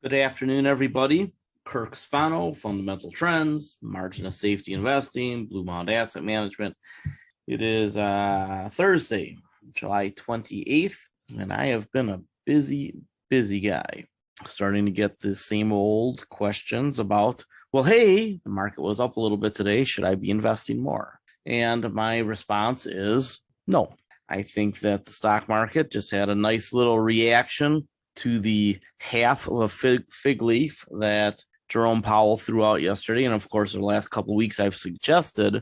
Good afternoon, everybody. Kirk Spano, Fundamental Trends, Margin of Safety Investing, Blue Mound Asset Management. It is Thursday, July 28th, and I have been a busy guy. Starting to get the same old questions about, well, hey, the market was up a little bit today. Should I be investing more? And my response is no. I think that the stock market just had a nice little reaction to the half of a fig leaf that Jerome Powell threw out yesterday. And of course, the last couple of weeks, I've suggested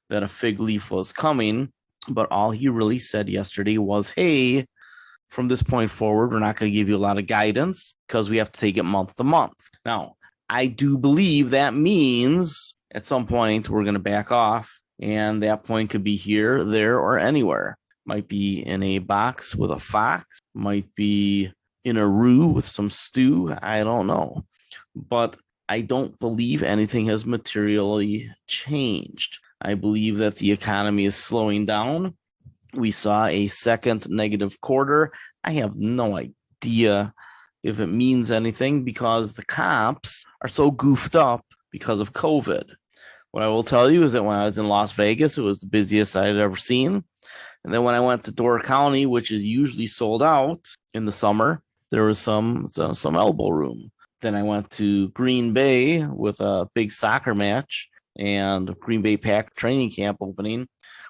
that a fig leaf was coming. But all he really said yesterday was, hey, from this point forward, we're not going to give you a lot of guidance because we have to take it month to month. Now, I do believe that means at some point we're going to back off. And that point could be here, there, or anywhere. Might be in a box with a fox, might be in a roux with some stew. I don't know. But I don't believe anything has materially changed. I believe that the economy is slowing down. We saw a second negative quarter. I have no idea if it means anything because the comps are so goofed up because of COVID. What I will tell you is that when I was in Las Vegas, it was the busiest I had ever seen. And then when I went to Door County, which is usually sold out in the summer, there was some elbow room. Then I went to Green Bay with a big soccer match and Green Bay Pack training camp opening,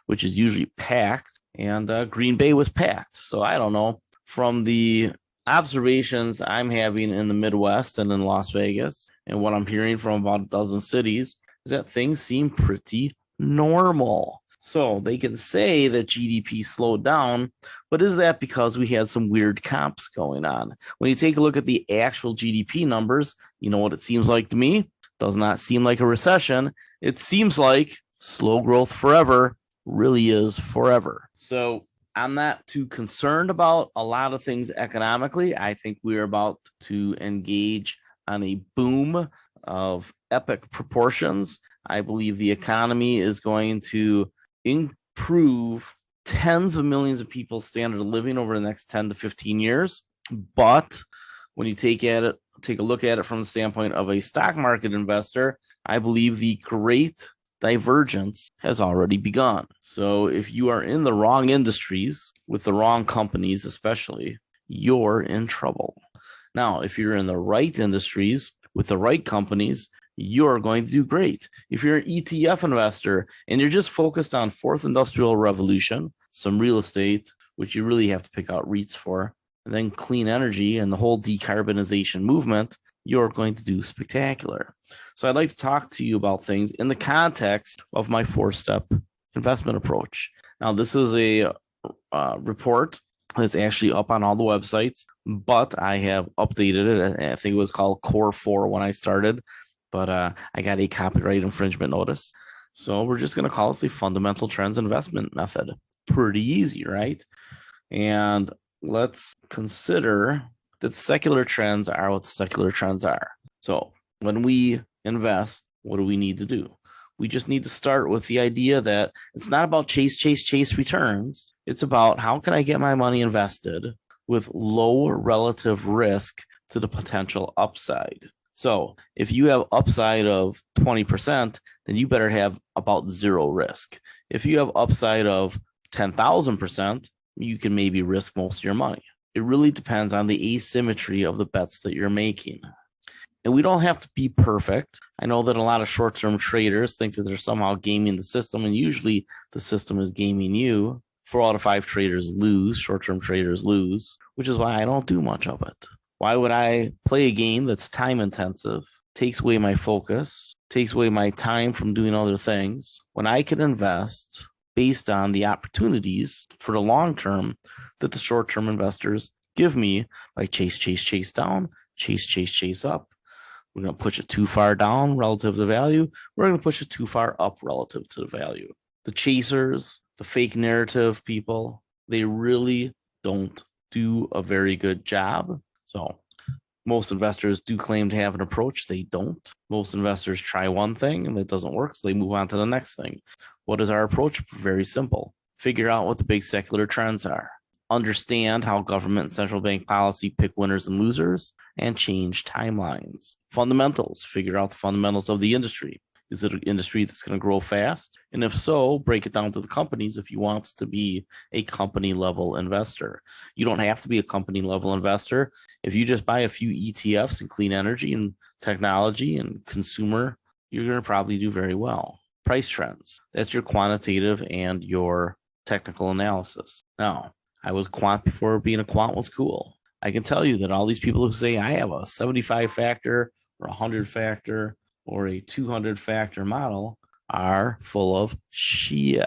which is usually packed. And Green Bay was packed. So I don't know. From the observations I'm having in the Midwest and in Las Vegas and what I'm hearing from about a dozen cities is that things seem pretty normal. So they can say that GDP slowed down, but is that because we had some weird comps going on? When you take a look at the actual GDP numbers, you know what it seems like to me? Does not seem like a recession. It seems like slow growth forever really is forever. So I'm not too concerned about a lot of things economically. I think we're about to engage on a boom of epic proportions. I believe the economy is going to improve tens of millions of people's standard of living over the next 10 to 15 years. But when you take a look at it from the standpoint of a stock market investor, I believe the great divergence has already begun. So if you are in the wrong industries with the wrong companies, especially, you're in trouble. Now, if you're in the right industries with the right companies, you're going to do great. If you're an ETF investor and you're just focused on fourth industrial revolution, some real estate, which you really have to pick out REITs for, and then clean energy and the whole decarbonization movement, you're going to do spectacular. So I'd like to talk to you about things in the context of my 4-step investment approach. Now, this is a report that's actually up on all the websites, but I have updated it. I think it was called Core 4 when I started. But I got a copyright infringement notice. So we're just going to call it the Fundamental Trends Investment Method. Pretty easy, right? And let's consider that secular trends are what the secular trends are. So when we invest, what do we need to do? We just need to start with the idea that it's not about chase returns. It's about how can I get my money invested with low relative risk to the potential upside. So if you have upside of 20%, then you better have about zero risk. If you have upside of 10,000%, you can maybe risk most of your money. It really depends on the asymmetry of the bets that you're making. And we don't have to be perfect. I know that a lot of short-term traders think that they're somehow gaming the system, and usually the system is gaming you. 4 out of 5 traders lose, short-term traders lose, which is why I don't do much of it. Why would I play a game that's time intensive, takes away my focus, takes away my time from doing other things, when I can invest based on the opportunities for the long term that the short term investors give me by chase down, chase up. We're going to push it too far down relative to value. We're going to push it too far up relative to the value. The chasers, the fake narrative people, they really don't do a very good job. So most investors do claim to have an approach. They don't. Most investors try one thing and it doesn't work, so they move on to the next thing. What is our approach? Very simple. Figure out what the big secular trends are. understand how government and central bank policy pick winners and losers, and change timelines. Fundamentals, figure out the fundamentals of the industry. Is it an industry that's going to grow fast? And if so, break it down to the companies if you want to be a company level investor. You don't have to be a company level investor. If you just buy a few ETFs in clean energy and technology and consumer, you're going to probably do very well. Price trends, that's your quantitative and your technical analysis. Now, I was quant before being a quant was cool. I can tell you that all these people who say I have a 75 factor or 100 factor or a 200 factor model are full of shit,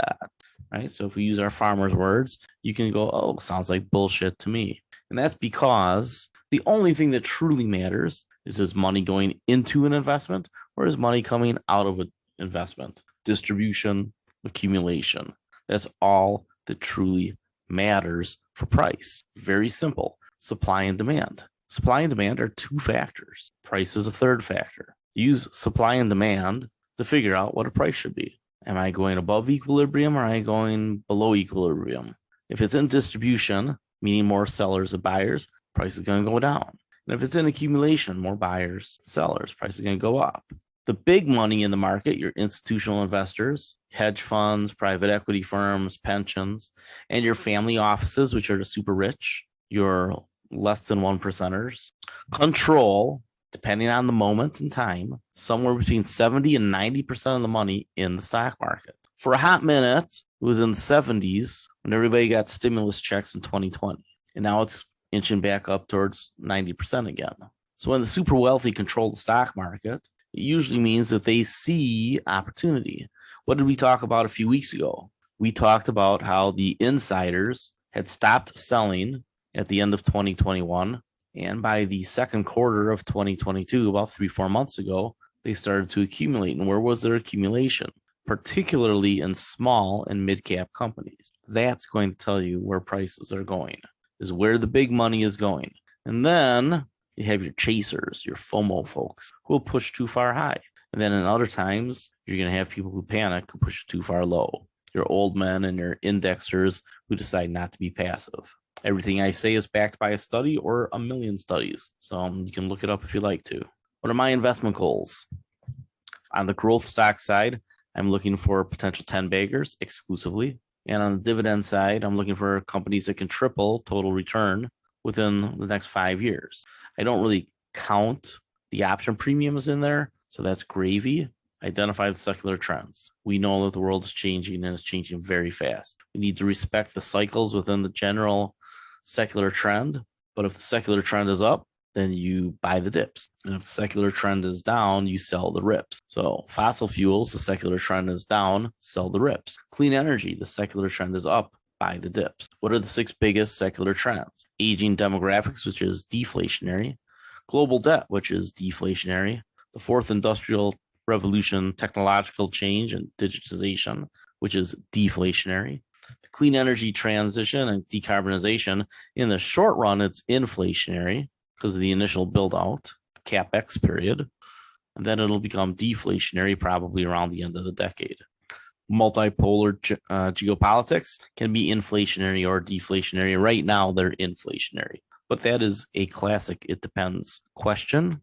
right? So if we use our farmers' words, you can go, oh, sounds like bullshit to me. And that's because the only thing that truly matters is money going into an investment or is money coming out of an investment? Distribution, accumulation. That's all that truly matters for price. Very simple. Supply and demand. Supply and demand are two factors. Price is a third factor. Use supply and demand to figure out what a price should be. Am I going above equilibrium or am I going below equilibrium? If it's in distribution, meaning more sellers than buyers, price is going to go down. And if it's in accumulation, more buyers, sellers, price is going to go up. The big money in the market, your institutional investors, hedge funds, private equity firms, pensions, and your family offices, which are the super rich, your less than 1%ers, control, depending on the moment in time, somewhere between 70 and 90% of the money in the stock market. For a hot minute, it was in the 70s when everybody got stimulus checks in 2020. And now it's inching back up towards 90% again. So when the super wealthy control the stock market, it usually means that they see opportunity. What did we talk about a few weeks ago? We talked about how the insiders had stopped selling at the end of 2021. And by the second quarter of 2022, about 3-4 months ago, they started to accumulate. And where was their accumulation? Particularly in small and mid-cap companies. That's going to tell you where prices are going, is where the big money is going. And then you have your chasers, your FOMO folks, who will push too far high. And then in other times, you're going to have people who panic, who push too far low. Your old men and your indexers who decide not to be passive. Everything I say is backed by a study or a million studies. So you can look it up if you like to. What are my investment goals? On the growth stock side, I'm looking for potential 10 baggers exclusively. And on the dividend side, I'm looking for companies that can triple total return within the next 5 years. I don't really count the option premiums in there, so that's gravy. Identify the secular trends. We know that the world is changing and it's changing very fast. We need to respect the cycles within the general secular trend, but if the secular trend is up, then you buy the dips. And if the secular trend is down, you sell the rips. So fossil fuels, the secular trend is down, sell the rips. Clean energy, the secular trend is up, buy the dips. What are the 6 biggest secular trends? Aging demographics, which is deflationary. Global debt, which is deflationary. The 4th industrial revolution, technological change and digitization, which is deflationary. The clean energy transition and decarbonization, in the short run, it's inflationary because of the initial build out, CapEx period, and then it'll become deflationary probably around the end of the decade. Multipolar geopolitics can be inflationary or deflationary. Right now, they're inflationary, but that is a classic it depends question.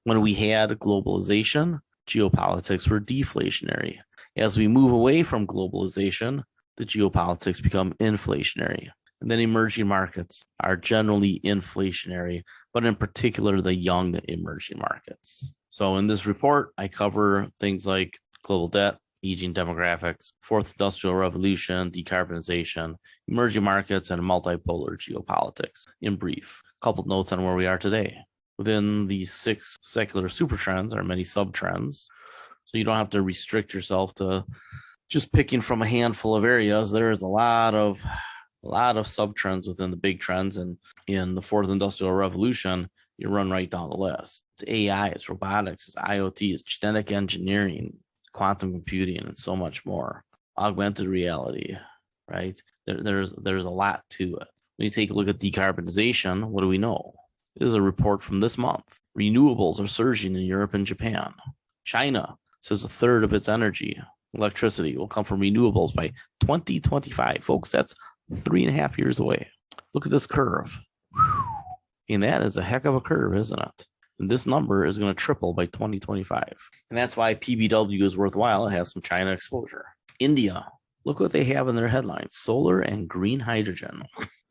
When we had globalization, geopolitics were deflationary. As we move away from globalization, the geopolitics become inflationary. And then emerging markets are generally inflationary, but in particular, the young emerging markets. So in this report, I cover things like global debt, aging demographics, 4th industrial revolution, decarbonization, emerging markets, and multipolar geopolitics. In brief, a couple notes on where we are today. Within these 6 secular super trends are many sub-trends. So you don't have to restrict yourself to just picking from a handful of areas. There is a lot of sub-trends within the big trends. And in the 4th industrial revolution, you run right down the list. It's AI, it's robotics, it's IoT, it's genetic engineering, quantum computing, and so much more. Augmented reality, right? There's a lot to it. When you take a look at decarbonization, what do we know? It is a report from this month. Renewables are surging in Europe and Japan. China says 1/3 of its energy, electricity, will come from renewables by 2025. Folks, that's 3.5 years away. Look at this curve. And that is a heck of a curve, isn't it? And this number is going to triple by 2025. And that's why PBW is worthwhile. It has some China exposure. India, look what they have in their headlines: solar and green hydrogen,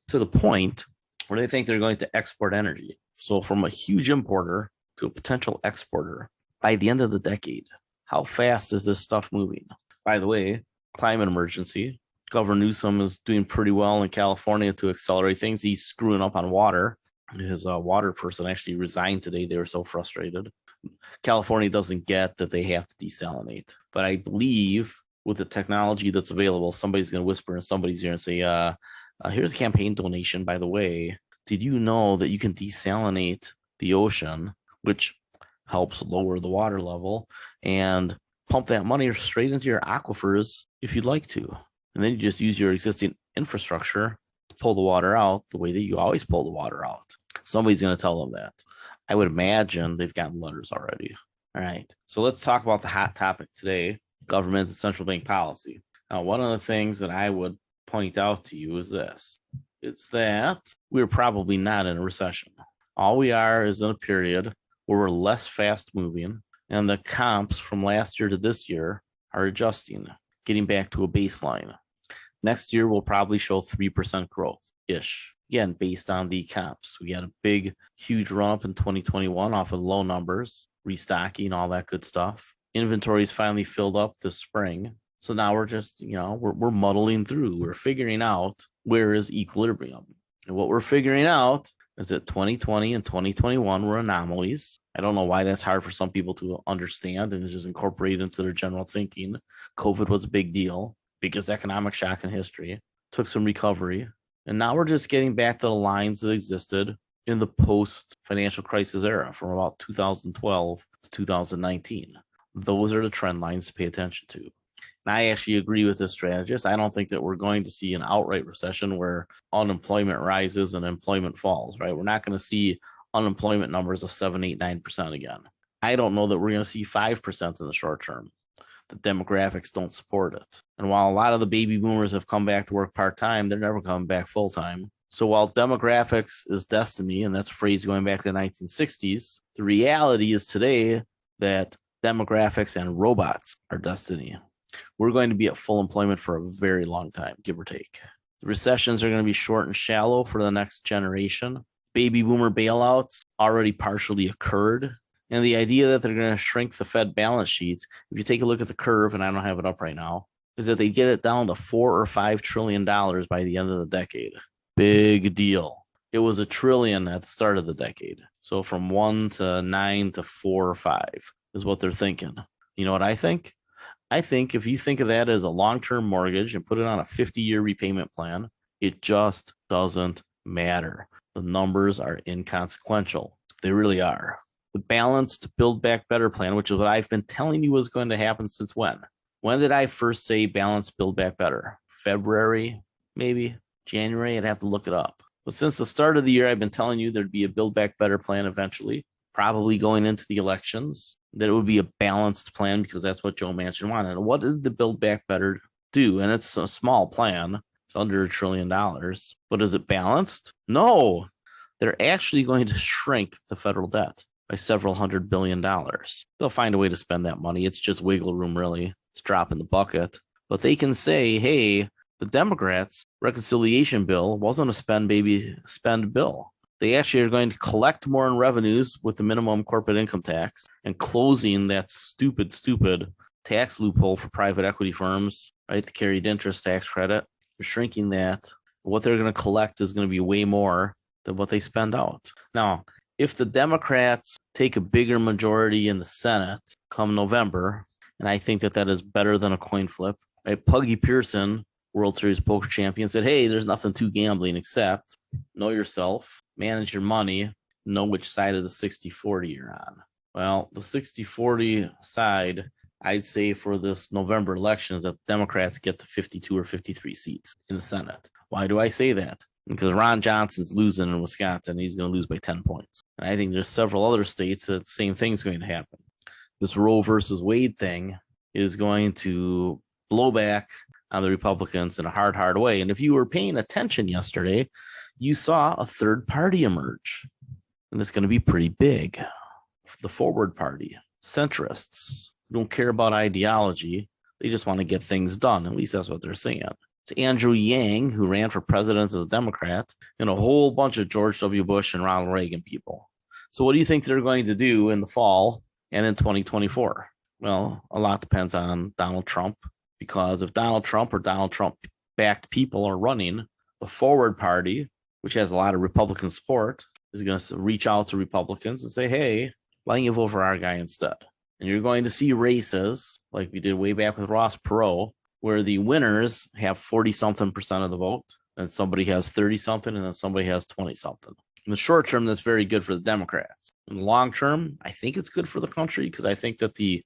to the point where they think they're going to export energy. So from a huge importer to a potential exporter by the end of the decade. How fast is this stuff moving? By the way, climate emergency. Governor Newsom is doing pretty well in California to accelerate things. He's screwing up on water. His water person actually resigned today. They were so frustrated. California doesn't get that they have to desalinate. But I believe with the technology that's available, somebody's going to whisper in somebody's ear and say, here's a campaign donation, by the way. Did you know that you can desalinate the ocean, which helps lower the water level, and pump that money straight into your aquifers if you'd like to? And then you just use your existing infrastructure to pull the water out the way that you always pull the water out. Somebody's going to tell them that. I would imagine they've gotten letters already. All right. So let's talk about the hot topic today, government and central bank policy. Now, one of the things that I would point out to you is this. It's that we're probably not in a recession. All we are is in a period where we're less fast moving, and the comps from last year to this year are adjusting, getting back to a baseline. Next year, we'll probably show 3% growth-ish. Again, based on the comps. We had a big, huge run-up in 2021 off of low numbers, restocking, all that good stuff. Inventories finally filled up this spring. So now we're just, we're muddling through. We're figuring out where is equilibrium. And what we're figuring out is that 2020 and 2021 were anomalies. I don't know why that's hard for some people to understand and just incorporate into their general thinking. COVID was a big deal, biggest economic shock in history, took some recovery. And now we're just getting back to the lines that existed in the post-financial crisis era from about 2012 to 2019. Those are the trend lines to pay attention to. And I actually agree with this strategist. I don't think that we're going to see an outright recession where unemployment rises and employment falls, right? We're not going to see unemployment numbers of 7, 8, 9% again. I don't know that we're going to see 5% in the short term. The demographics don't support it. And while a lot of the baby boomers have come back to work part-time, they're never coming back full-time. So while demographics is destiny, and that's a phrase going back to the 1960s, the reality is today that demographics and robots are destiny. We're going to be at full employment for a very long time, give or take. The recessions are going to be short and shallow for the next generation. Baby boomer bailouts already partially occurred. And the idea that they're going to shrink the Fed balance sheet, if you take a look at the curve, and I don't have it up right now, is that they get it down to $4 or $5 trillion by the end of the decade. Big deal. It was $1 trillion at the start of the decade. So from 1 to 9 to 4 or 5 is what they're thinking. You know what I think? I think if you think of that as a long-term mortgage and put it on a 50-year repayment plan, it just doesn't matter. The numbers are inconsequential. They really are. The balanced Build Back Better plan, which is what I've been telling you was going to happen since when? When did I first say balanced Build Back Better? February, maybe? January? I'd have to look it up. But since the start of the year, I've been telling you there'd be a Build Back Better plan eventually, probably going into the elections, that it would be a balanced plan because that's what Joe Manchin wanted. And what did the Build Back Better do? And it's a small plan. It's under $1 trillion. But is it balanced? No. They're actually going to shrink the federal debt by several $100 billion. They'll find a way to spend that money. It's just wiggle room, really. It's drop in the bucket. But they can say, hey, the Democrats' reconciliation bill wasn't a spend bill. They actually are going to collect more in revenues with the minimum corporate income tax and closing that stupid tax loophole for private equity firms, right? The carried interest tax credit. They're shrinking that. What they're going to collect is going to be way more than what they spend out. Now, if the Democrats take a bigger majority in the Senate come November, and I think that is better than a coin flip, right? Puggy Pearson, World Series poker champion, said, hey, there's nothing to gambling except know yourself, manage your money, know which side of the 60-40 you're on. Well, the 60-40 side, I'd say for this November election is that the Democrats get to 52 or 53 seats in the Senate. Why do I say that? Because Ron Johnson's losing in Wisconsin. He's going to lose by 10 points. And I think there's several other states that the same thing's going to happen. This Roe versus Wade thing is going to blow back on the Republicans in a hard way. And if you were paying attention yesterday, you saw a third party emerge, and it's going to be pretty big. The Forward Party, centrists, who don't care about ideology. They just want to get things done. At least that's what they're saying. It's Andrew Yang, who ran for president as a Democrat, and a whole bunch of George W. Bush and Ronald Reagan people. So what do you think they're going to do in the fall and in 2024? Well, a lot depends on Donald Trump, because if Donald Trump or Donald Trump-backed people are running, the Forward Party, which has a lot of Republican support, is going to reach out to Republicans and say, hey, why don't you vote for our guy instead? And you're going to see races like we did way back with Ross Perot, where the winners have 40-something% of the vote, and somebody has 30-something, and then somebody has 20-something. In the short term, that's very good for the Democrats. In the long term, I think it's good for the country, because I think that the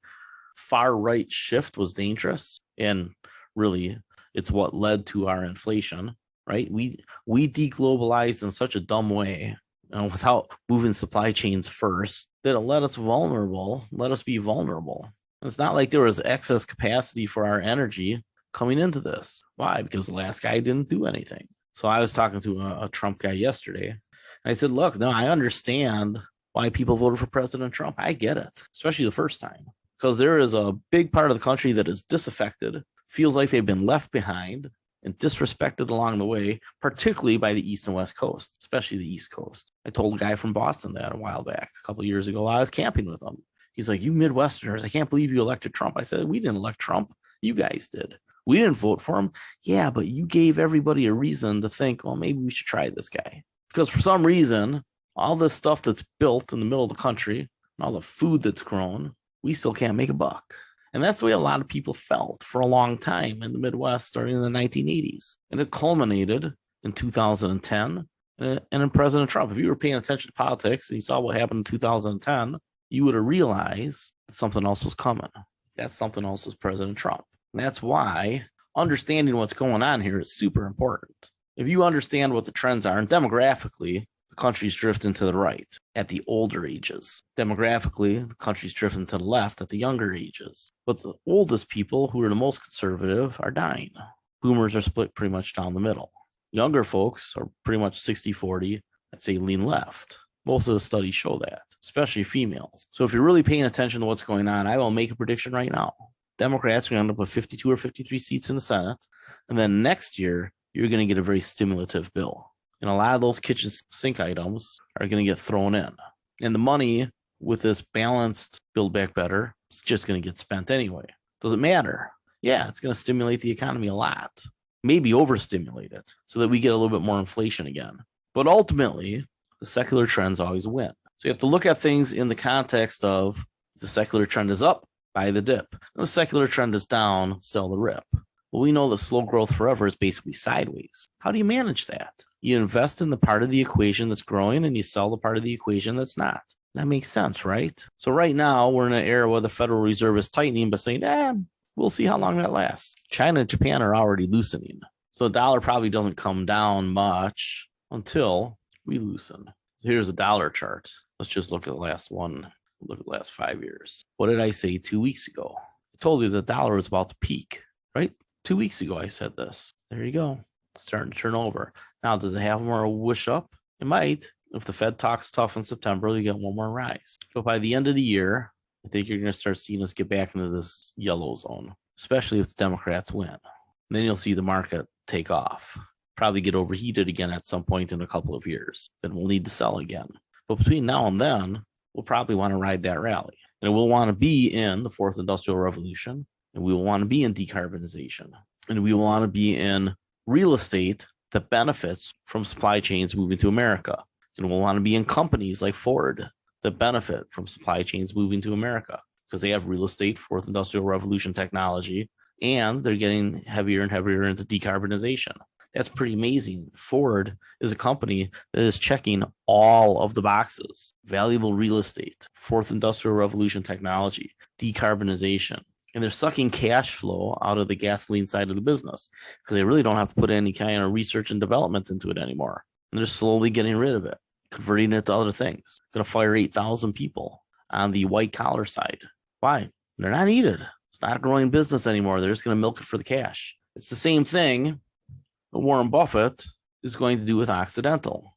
far right shift was dangerous, and really it's what led to our inflation, right? We deglobalized in such a dumb way, without moving supply chains first, that it let us be vulnerable. It's not like there was excess capacity for our energy coming into this. Why? Because the last guy didn't do anything. So I was talking to a Trump guy yesterday, and I said, look, no, I understand why people voted for President Trump. I get it, especially the first time, because there is a big part of the country that is disaffected, feels like they've been left behind and disrespected along the way, particularly by the East and West Coast, especially the East Coast. I told a guy from Boston that a while back, a couple of years ago. I was camping with him. He's like, you Midwesterners, I can't believe you elected Trump. I said, we didn't elect Trump. You guys did. We didn't vote for him. Yeah, but you gave everybody a reason to think, well, maybe we should try this guy. Because for some reason, all this stuff that's built in the middle of the country, and all the food that's grown, we still can't make a buck. And that's the way a lot of people felt for a long time in the Midwest, starting in the 1980s. And it culminated in 2010 and in President Trump. If you were paying attention to politics and you saw what happened in 2010, you would have realized that something else was coming. That something else was President Trump. And that's why understanding what's going on here is super important. If you understand what the trends are, and demographically, the country's drifting to the right at the older ages. Demographically, the country's drifting to the left at the younger ages. But the oldest people, who are the most conservative, are dying. Boomers are split pretty much down the middle. Younger folks are pretty much 60-40, I'd say lean left. Most of the studies show that, especially females. So if you're really paying attention to what's going on, I will make a prediction right now. Democrats are going to end up with 52 or 53 seats in the Senate. And then next year, you're going to get a very stimulative bill. And a lot of those kitchen sink items are going to get thrown in. And the money with this balanced Build Back Better is just going to get spent anyway. Does it matter? Yeah, it's going to stimulate the economy a lot. Maybe overstimulate it so that we get a little bit more inflation again. But ultimately, the secular trends always win. So you have to look at things in the context of the secular trend is up, buy the dip. And the secular trend is down, sell the rip. Well, we know that slow growth forever is basically sideways. How do you manage that? You invest in the part of the equation that's growing and you sell the part of the equation that's not. That makes sense, right? So right now, we're in an era where the Federal Reserve is tightening, but saying, we'll see how long that lasts. China and Japan are already loosening. So the dollar probably doesn't come down much until we loosen. So here's a dollar chart. Let's just look at the last one. Look at the last 5 years. What did I say 2 weeks ago? I told you the dollar was about to peak, right? 2 weeks ago, I said this. There you go. It's starting to turn over. Now, does it have more whoosh up? It might. If the Fed talks tough in September, you get one more rise. But by the end of the year, I think you're going to start seeing us get back into this yellow zone, especially if the Democrats win. And then you'll see the market take off. Probably get overheated again at some point in a couple of years. Then we'll need to sell again. But between now and then, we'll probably want to ride that rally. And we'll want to be in the fourth industrial revolution. And we will want to be in decarbonization. And we will want to be in real estate that benefits from supply chains moving to America. And we'll want to be in companies like Ford that benefit from supply chains moving to America because they have real estate, fourth industrial revolution technology, and they're getting heavier and heavier into decarbonization. That's pretty amazing. Ford is a company that is checking all of the boxes: valuable real estate, fourth industrial revolution technology, decarbonization. And they're sucking cash flow out of the gasoline side of the business because they really don't have to put any kind of research and development into it anymore. And they're slowly getting rid of it, converting it to other things. Going to fire 8,000 people on the white collar side. Why? They're not needed. It's not a growing business anymore. They're just going to milk it for the cash. It's the same thing. Warren Buffett is going to do with Occidental,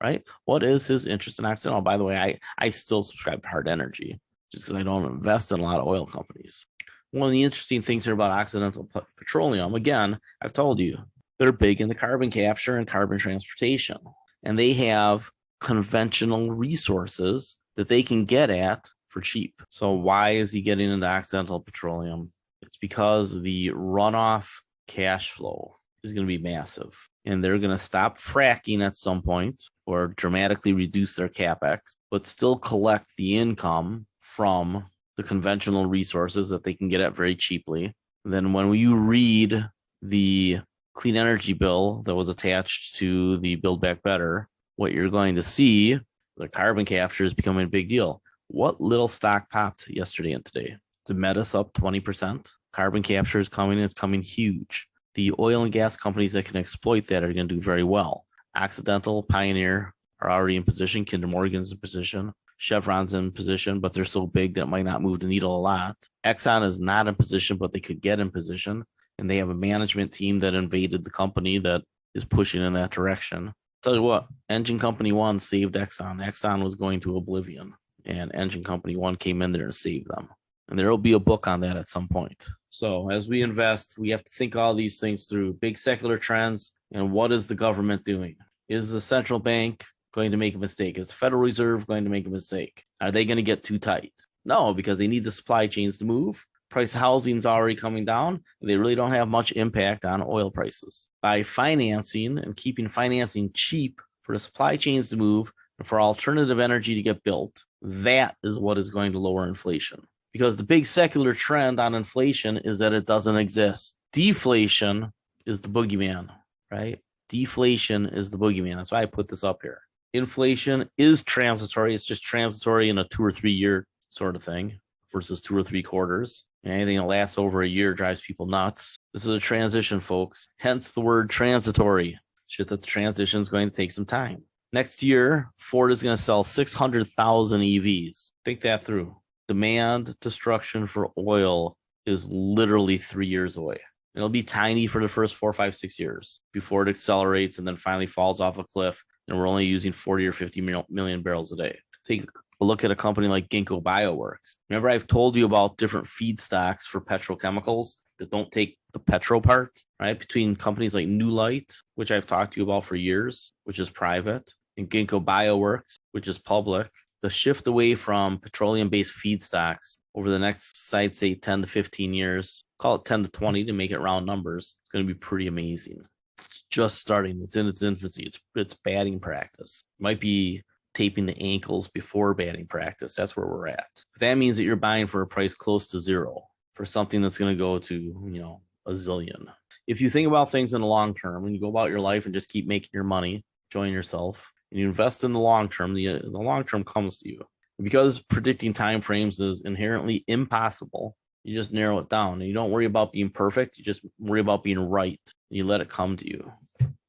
right? What is his interest in Occidental? By the way, I still subscribe to Hard Energy just because I don't invest in a lot of oil companies. One of the interesting things here about Occidental Petroleum, again, I've told you, they're big in the carbon capture and carbon transportation, and they have conventional resources that they can get at for cheap. So why is he getting into Occidental Petroleum? It's because the runoff cash flow is going to be massive, and they're going to stop fracking at some point or dramatically reduce their capex, but still collect the income from the conventional resources that they can get at very cheaply. Then when you read the clean energy bill that was attached to the Build Back Better, what you're going to see, the carbon capture is becoming a big deal. What little stock popped yesterday and today? The Metis up 20%. Carbon capture is coming. It's coming huge. The oil and gas companies that can exploit that are going to do very well. Occidental, Pioneer are already in position. Kinder Morgan's in position. Chevron's in position, but they're so big that it might not move the needle a lot. Exxon is not in position, but they could get in position. And they have a management team that invaded the company that is pushing in that direction. Tell you what, Engine Company 1 saved Exxon. Exxon was going to oblivion, and Engine Company 1 came in there and saved them. And there will be a book on that at some point. So as we invest, we have to think all these things through. Big secular trends, and what is the government doing? Is the central bank going to make a mistake? Is the Federal Reserve going to make a mistake? Are they going to get too tight? No, because they need the supply chains to move. Price of housing is already coming down. They really don't have much impact on oil prices. By financing and keeping financing cheap for the supply chains to move and for alternative energy to get built, that is what is going to lower inflation. Because the big secular trend on inflation is that it doesn't exist. Deflation is the boogeyman, right? Deflation is the boogeyman. That's why I put this up here. Inflation is transitory. It's just transitory in a 2 or 3 year sort of thing versus 2 or 3 quarters. And anything that lasts over a year drives people nuts. This is a transition, folks. Hence the word transitory. It's just that the transition is going to take some time. Next year, Ford is going to sell 600,000 EVs. Think that through. Demand destruction for oil is literally 3 years away. It'll be tiny for the first 4, 5, 6 years before it accelerates and then finally falls off a cliff. And we're only using 40 or 50 million barrels a day. Take a look at a company like Ginkgo Bioworks. Remember, I've told you about different feedstocks for petrochemicals that don't take the petro part, right? Between companies like New Light, which I've talked to you about for years, which is private, and Ginkgo Bioworks, which is public. The shift away from petroleum-based feedstocks over the next, I'd say, 10 to 15 years, call it 10 to 20 to make it round numbers, it's going to be pretty amazing. It's just starting. It's in its infancy. It's batting practice. It might be taping the ankles before batting practice. That's where we're at. But that means that you're buying for a price close to zero for something that's going to go to, a zillion. If you think about things in the long term and you go about your life and just keep making your money, enjoying yourself, and you invest in the long term, the long term comes to you. Because predicting time frames is inherently impossible, you just narrow it down and you don't worry about being perfect. You just worry about being right. You let it come to you.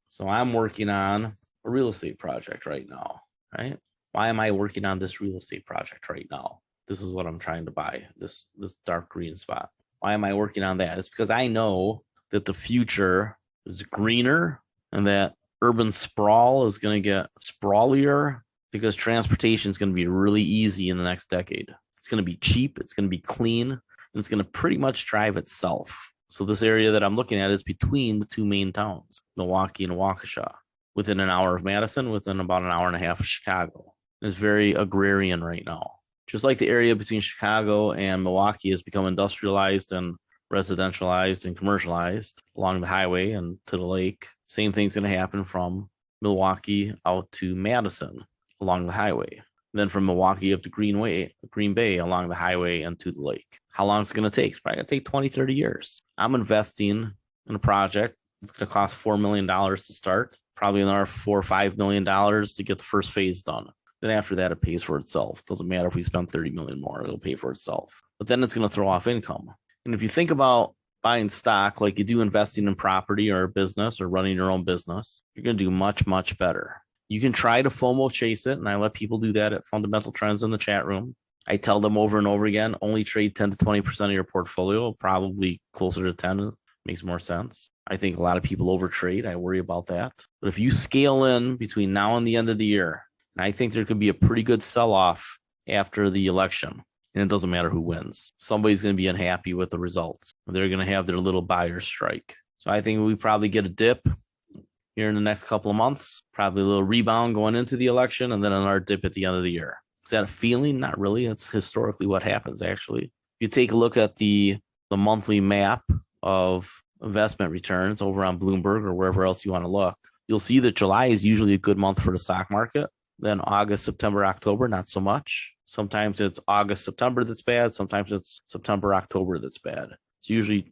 So I'm working on a real estate project right now, right? Why am I working on this real estate project right now? This is what I'm trying to buy, this dark green spot. Why am I working on that? It's because I know that the future is greener and that urban sprawl is going to get sprawlier because transportation is going to be really easy in the next decade. It's going to be cheap. It's going to be clean. And it's going to pretty much drive itself. So this area that I'm looking at is between the 2 main towns, Milwaukee and Waukesha, within an hour of Madison, within about an hour and a half of Chicago. It's very agrarian right now. Just like the area between Chicago and Milwaukee has become industrialized and residentialized and commercialized along the highway and to the lake, same thing's going to happen from Milwaukee out to Madison along the highway. And then from Milwaukee up to Green Bay along the highway and to the lake. How long is it going to take? It's probably going to take 20, 30 years. I'm investing in a project. It's going to cost $4 million to start, probably another $4 or $5 million to get the first phase done. Then after that, it pays for itself. Doesn't matter if we spend 30 million more, it'll pay for itself. But then it's going to throw off income. And if you think about buying stock like you do investing in property or a business or running your own business, you're going to do much, much better. You can try to FOMO chase it, and I let people do that at Fundamental Trends in the chat room. I tell them over and over again, only trade 10 to 20% of your portfolio, probably closer to 10 Makes more sense. I think a lot of people overtrade. I worry about that. But if you scale in between now and the end of the year, I think there could be a pretty good sell-off after the election. And it doesn't matter who wins. Somebody's going to be unhappy with the results. They're going to have their little buyer's strike. So I think we probably get a dip here in the next couple of months, probably a little rebound going into the election, and then another dip at the end of the year. Is that a feeling? Not really. It's historically what happens, actually. If you take a look at the monthly map of investment returns over on Bloomberg or wherever else you want to look, you'll see that July is usually a good month for the stock market. Then August, September, October, not so much. Sometimes it's August, September that's bad. Sometimes it's September, October that's bad. It's usually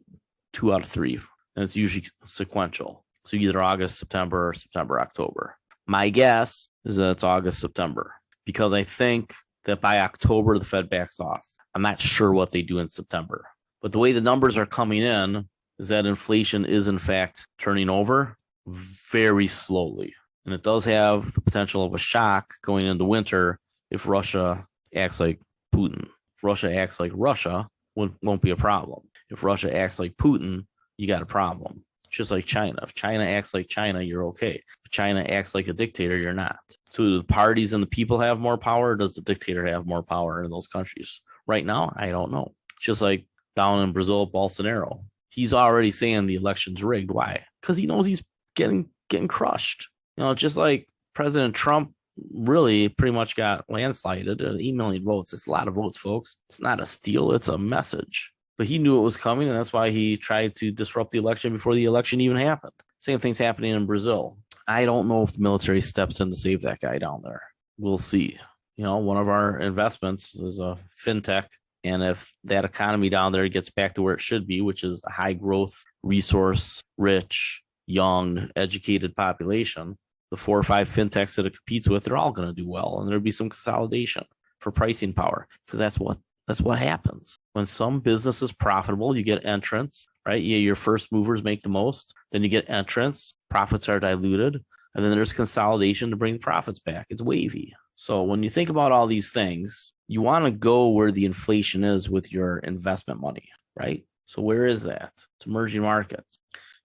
2 out of 3, and it's usually sequential. So either August, September, or September, October. My guess is that it's August, September, because I think that by October, the Fed backs off. I'm not sure what they do in September. But the way the numbers are coming in is that inflation is, in fact, turning over very slowly. And it does have the potential of a shock going into winter if Russia acts like Putin. If Russia acts like Russia, won't be a problem. If Russia acts like Putin, you got a problem. Just like China. If China acts like China, you're okay. If China acts like a dictator, you're not. So do the parties and the people have more power, or does the dictator have more power in those countries? Right now, I don't know. Just like down in Brazil, Bolsonaro. He's already saying the election's rigged. Why? Because he knows he's getting crushed. Just like President Trump really pretty much got landslided. 8 million votes. It's a lot of votes, folks. It's not a steal. It's a message. But he knew it was coming, and that's why he tried to disrupt the election before the election even happened. Same thing's happening in Brazil. I don't know if the military steps in to save that guy down there. We'll see. One of our investments is a fintech. And if that economy down there gets back to where it should be, which is a high growth, resource rich, young, educated population, the 4 or 5 fintechs that it competes with, they're all going to do well. And there'll be some consolidation for pricing power, because that's what happens. When some business is profitable, you get entrants, right? Yeah, your first movers make the most. Then you get entrants, profits are diluted, and then there's consolidation to bring the profits back. It's wavy. So when you think about all these things, you want to go where the inflation is with your investment money, right? So where is that? It's emerging markets.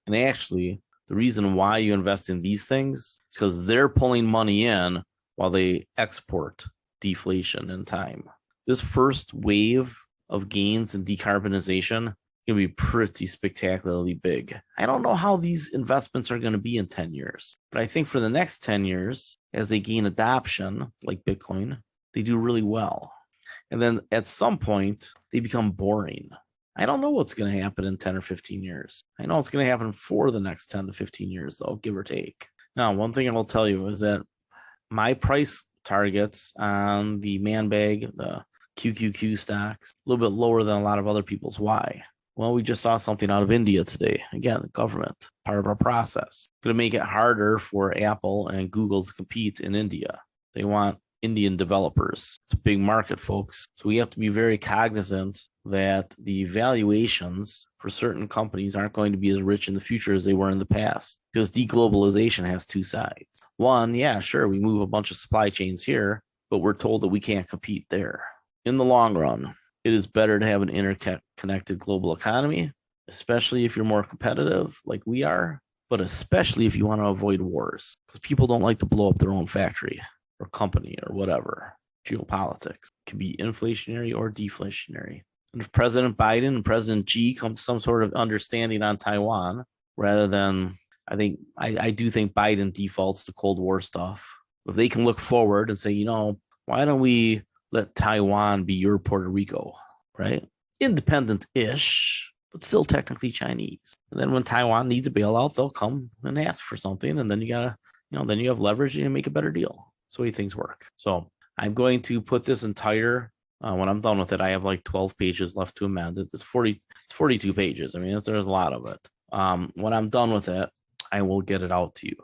And actually, the reason why you invest in these things is because they're pulling money in while they export deflation in time. This first wave of gains in decarbonization going to be pretty spectacularly big. I don't know how these investments are going to be in 10 years, but I think for the next 10 years, as they gain adoption, like Bitcoin, they do really well. And then at some point, they become boring. I don't know what's going to happen in 10 or 15 years. I know it's going to happen for the next 10 to 15 years, though, give or take. Now, one thing I will tell you is that my price targets on the man bag, the QQQ stocks, a little bit lower than a lot of other people's. Why? Well, we just saw something out of India today. Again, government, part of our process. It's going to make it harder for Apple and Google to compete in India. They want Indian developers. It's a big market, folks. So we have to be very cognizant that the valuations for certain companies aren't going to be as rich in the future as they were in the past, because deglobalization has 2 sides. One, yeah, sure, we move a bunch of supply chains here, but we're told that we can't compete there. In the long run, it is better to have an interconnected global economy, especially if you're more competitive like we are, but especially if you want to avoid wars, because people don't like to blow up their own factory or company or whatever. Geopolitics can be inflationary or deflationary. And if President Biden and President Xi come to some sort of understanding on Taiwan, rather than, I do think Biden defaults to Cold War stuff. If they can look forward and say, why don't we let Taiwan be your Puerto Rico, right? Independent-ish, but still technically Chinese. And then when Taiwan needs a bailout, they'll come and ask for something, and then you gotta, then you have leverage and make a better deal. That's the way things work. So I'm going to put this entire, when I'm done with it, I have like 12 pages left to amend it. It's 42 pages. I mean, there's a lot of it. When I'm done with it, I will get it out to you.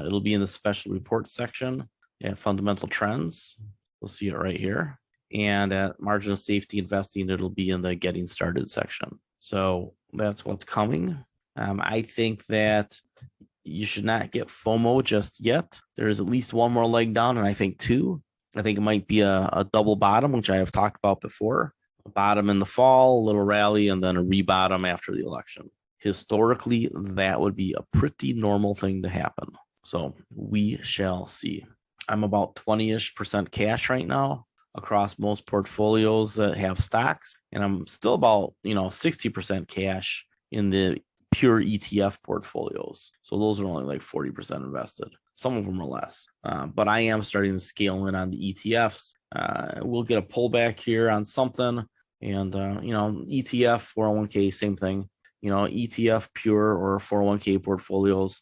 It'll be in the special report section at Fundamental Trends. We'll see it right here. And at Margin of Safety Investing, it'll be in the Getting Started section. So that's what's coming. I think that you should not get FOMO just yet. There's at least one more leg down, and I think 2. I think it might be a double bottom, which I have talked about before. A bottom in the fall, a little rally, and then a rebottom after the election. Historically, that would be a pretty normal thing to happen. So we shall see. I'm about 20-ish% cash right now across most portfolios that have stocks. And I'm still about, 60% cash in the pure ETF portfolios. So those are only like 40% invested. Some of them are less. But I am starting to scale in on the ETFs. We'll get a pullback here on something. And, ETF, 401k, same thing. ETF pure or 401k portfolios,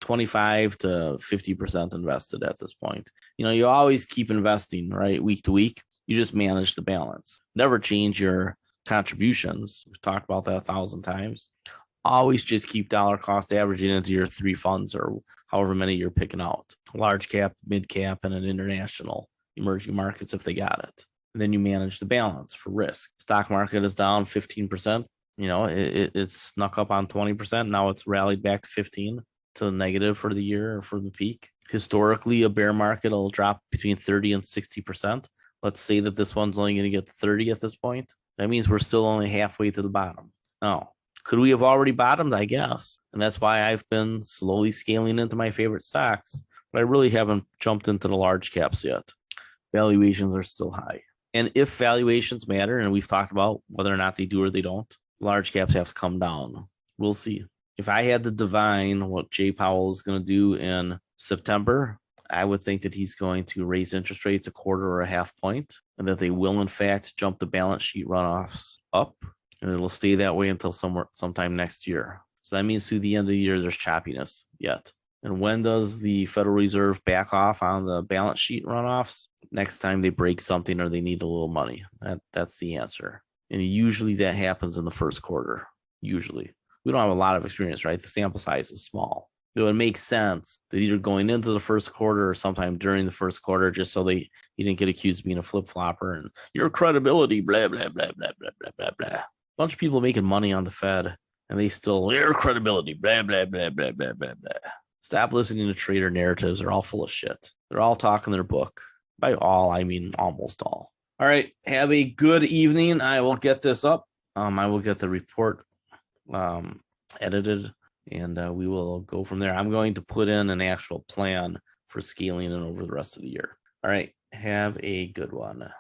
25 to 50% invested at this point. You always keep investing, right? Week to week. You just manage the balance. Never change your contributions. We've talked about that 1,000 times. Always just keep dollar cost averaging into your 3 funds or however many you're picking out. Large cap, mid cap, and an international emerging markets if they got it. And then you manage the balance for risk. Stock market is down 15%. It snuck up on 20%. Now it's rallied back to 15 to the negative for the year or for the peak. Historically, a bear market will drop between 30 and 60%. Let's say that this one's only going to get to 30 at this point. That means we're still only halfway to the bottom. Now, could we have already bottomed? I guess. And that's why I've been slowly scaling into my favorite stocks. But I really haven't jumped into the large caps yet. Valuations are still high. And if valuations matter, and we've talked about whether or not they do or they don't, large caps have to come down. We'll see. If I had to divine what Jay Powell is going to do in September, I would think that he's going to raise interest rates a quarter or a half point, and that they will, in fact, jump the balance sheet runoffs up, and it'll stay that way until sometime next year. So that means through the end of the year, there's choppiness yet. And when does the Federal Reserve back off on the balance sheet runoffs? Next time they break something or they need a little money. That's the answer. And usually that happens in the first quarter. Usually. We don't have a lot of experience, right? The sample size is small. It would make sense that either going into the first quarter or sometime during the first quarter, just so he didn't get accused of being a flip-flopper and your credibility, blah, blah, blah, blah, blah, blah, blah, blah. A bunch of people making money on the Fed, and they still, your credibility, blah, blah, blah, blah, blah, blah, blah. Stop listening to trader narratives. They're all full of shit. They're all talking their book. By all, I mean almost all. All right. Have a good evening. I will get this up. I will get the report edited, and we will go from there. I'm going to put in an actual plan for scaling it over the rest of the year. All right. Have a good one.